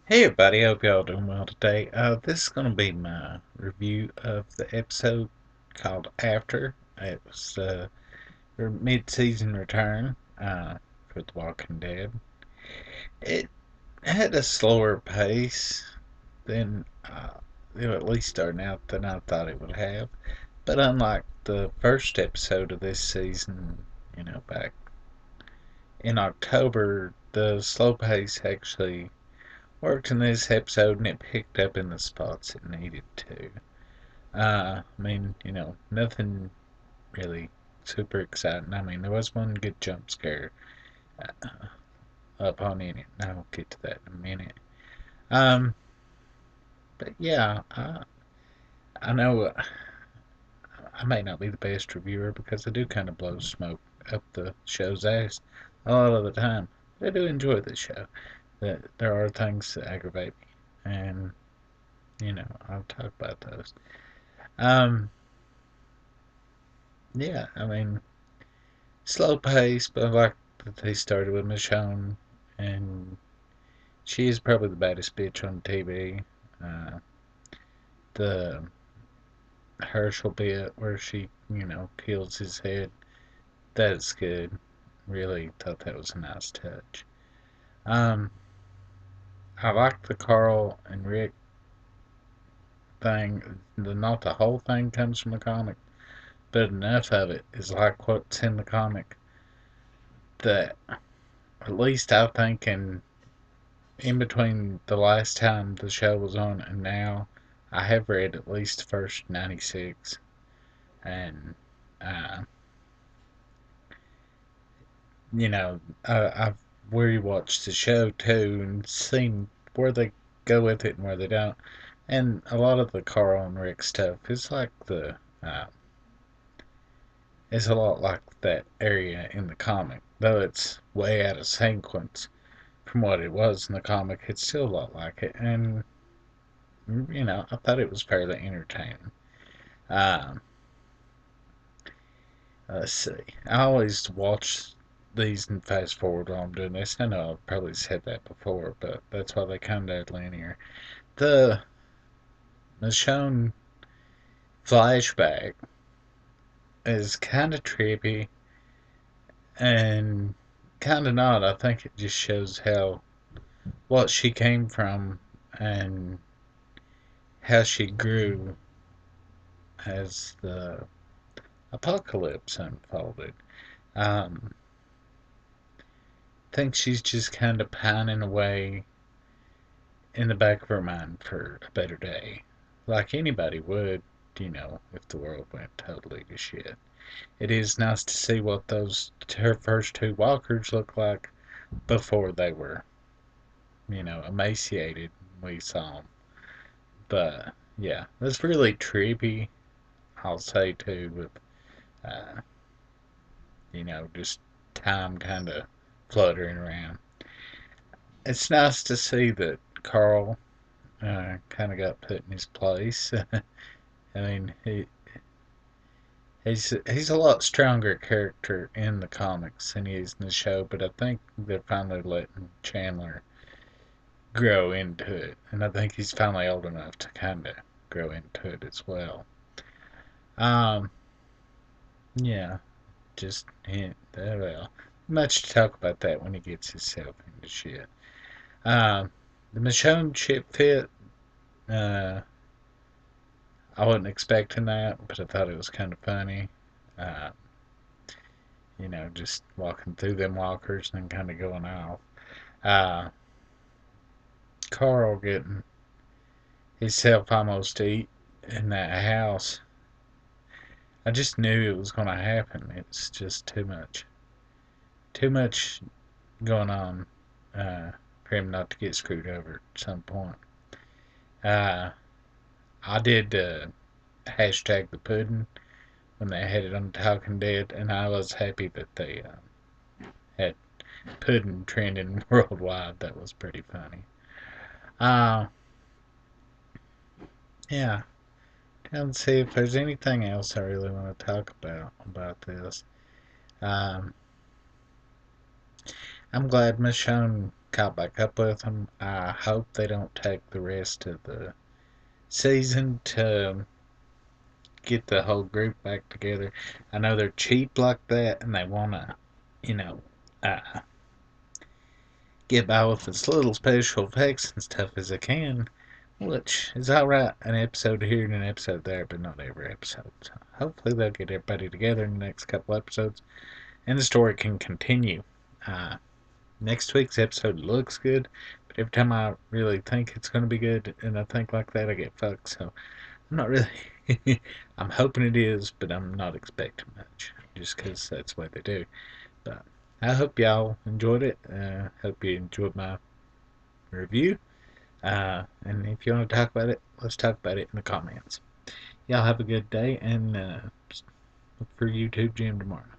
Hey everybody, hope y'all doing well today. This is going to be my review of the episode called After. It was their mid-season return for The Walking Dead. It had a slower pace than, at least starting out, than I thought it would have. But unlike the first episode of this season, back in October, the slow pace actually worked in this episode and it picked up in the spots it needed to. Nothing really super exciting. There was one good jump scare uh, up on in it, and I'll get to that in a minute. Um, but yeah, I know I may not be the best reviewer because I do kind of blow smoke up the show's ass a lot of the time. But I do enjoy the show. There are things that aggravate me, and I'll talk about those. Um, yeah, slow pace, but I like that they started with Michonne, and she is probably the baddest bitch on TV. Uh, the Herschel bit where she, peels his head, that's good. Really thought that was a nice touch. Um, I like the Carl and Rick thing. Not the whole thing comes from the comic, but enough of it is like what's in the comic that at least I think in between the last time the show was on and now, I have read at least the first 96, and uh, I've rewatched the show too and seen where they go with it and where they don't. And a lot of the Carl and Rick stuff is like is a lot like that area in the comic, though it's way out of sequence from what it was in the comic. It's still a lot like it, and I thought it was fairly entertaining. Um, let's see. I always watch these and fast forward while I'm doing this. I know I've probably said that before, but that's why they come to linear. The Michonne flashback is kind of trippy and kind of not. I think it just shows how what she came from and how she grew as the apocalypse unfolded. Um, think she's just kind of pining away in the back of her mind for a better day. Like anybody would, if the world went totally to shit. It is nice to see what her first two walkers look like before they were, emaciated when we saw them. But, yeah, it's really trippy, I'll say, too, with, uh, just time kind of fluttering around. It's nice to see that Carl kind of got put in his place. I mean, he's a lot stronger character in the comics than he is in the show, but I think they're finally letting Chandler grow into it, and I think he's finally old enough to kind of grow into it as well. Um, yeah, just hint. Well, much to talk about that when he gets himself into shit. The Michonne chip fit. Uh, I wasn't expecting that, but I thought it was kind of funny. Uh, just walking through them walkers and kind of going off. Uh, Carl getting himself almost eat in that house. I just knew it was going to happen. It's just too much. Too much going on for him not to get screwed over at some point. Uh, I did hashtag the pudding when they had it on Talking Dead, and I was happy that they had pudding trending worldwide. That was pretty funny. Uh, yeah, let's see if there's anything else I really want to talk about this. Um, I'm glad Michonne. caught back up with them. I hope they don't take the rest of the season to get the whole group back together. I know they're cheap like that, and they want to, you know, uh, get by with as little special effects and stuff as they can, which is alright. An episode here and an episode there, but not every episode. So hopefully they'll get everybody together in the next couple episodes, and the story can continue. Uh, Next week's episode looks good, but every time I really think it's going to be good and I think like that, I get fucked. So I'm not really. I'm hoping it is, but I'm not expecting much, just because that's what they do. But I hope y'all enjoyed it. Hope you enjoyed my review. And if you want to talk about it, let's talk about it in the comments. Y'all have a good day, and look for YouTube Jim tomorrow.